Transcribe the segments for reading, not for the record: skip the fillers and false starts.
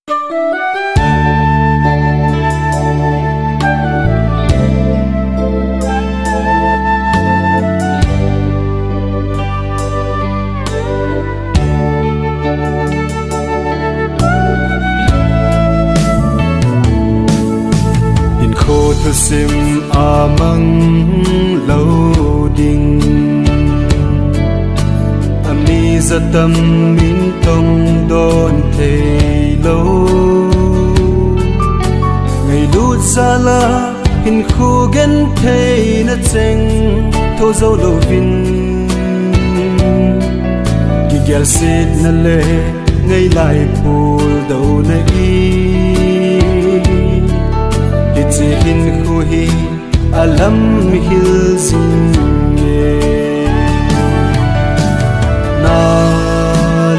thu sim amang loading ami zatam min tong don thei lo ngày lut sala hin khu gen thei na cheng tho zo lo vin ki gyal sit na le ngày lại pul do na i chỉ hin khu hi alam hil zinge na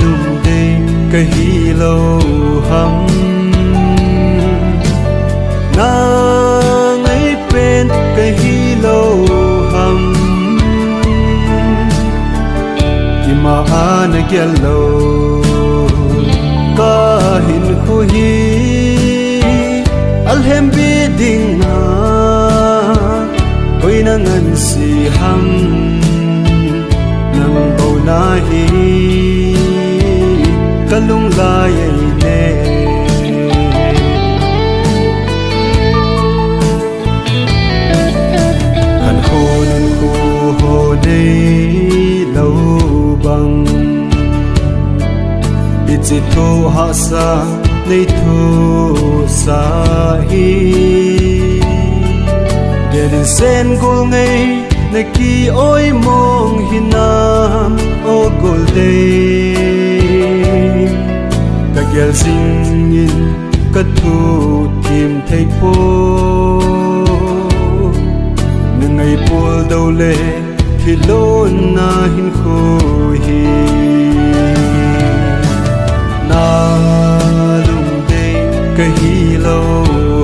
lum de kahi lo ham na ngai pen kahi lo ham ima an gyalo ka hin khu hi alhem bi ding na oi na ngan si ham nang bo na hi kalung la yai ne kan ho nun khu ho de lo bang bi chi tho ha sa nei thu sa hi đến sen gol ngay nay ki oi mong hinam o gol day ta gyal sing in ka thu tim thei po ngay pol đâu le khi lon na hin khu hi na kahi lo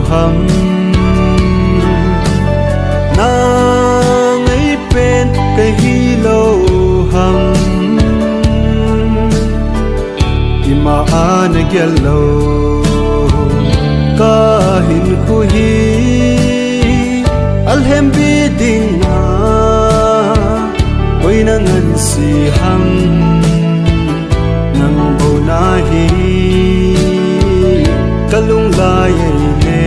ham na ngai pen kahi lo ham ima an gyalo ka hin khu hi alhem bi ding na oi na ngan si ham nang bo na hi kalung la yai ne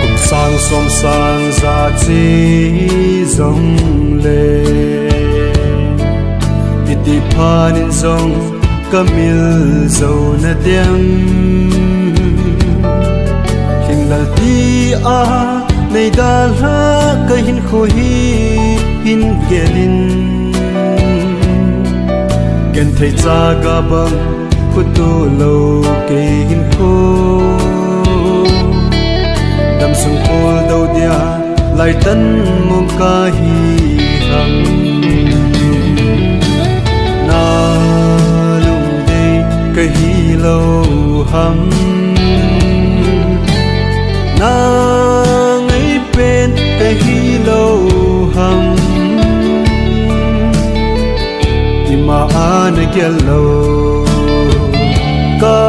kum sang som sang za chi zong le ti phanin zong kamil zo na diam hingal ti a nei dal ha ka hin khu hi hin gelin gen thei cha ga bang khu tu lo ke hin khu dam sung pol do dia lai tan mong ka hi hang kahi lo ham na ngai pen kahi lo ham ima an gyalo ka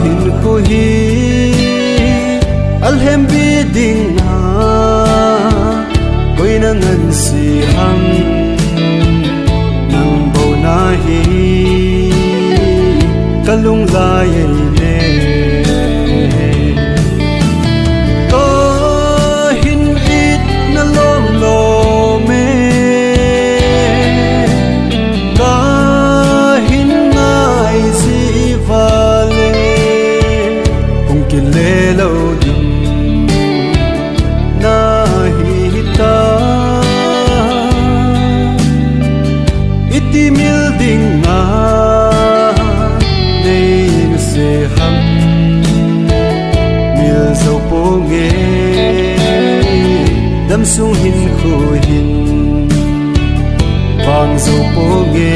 hin khu hi alhem bi ding na oi na ngan si ham nang bo na hi kalung la yai ne ko hin it na lom lo me ka hin nai si vale kung ki le lo dum na hi ta iti mil ding na ham mil zo po nge dam sung hin khu hin vang zo po nge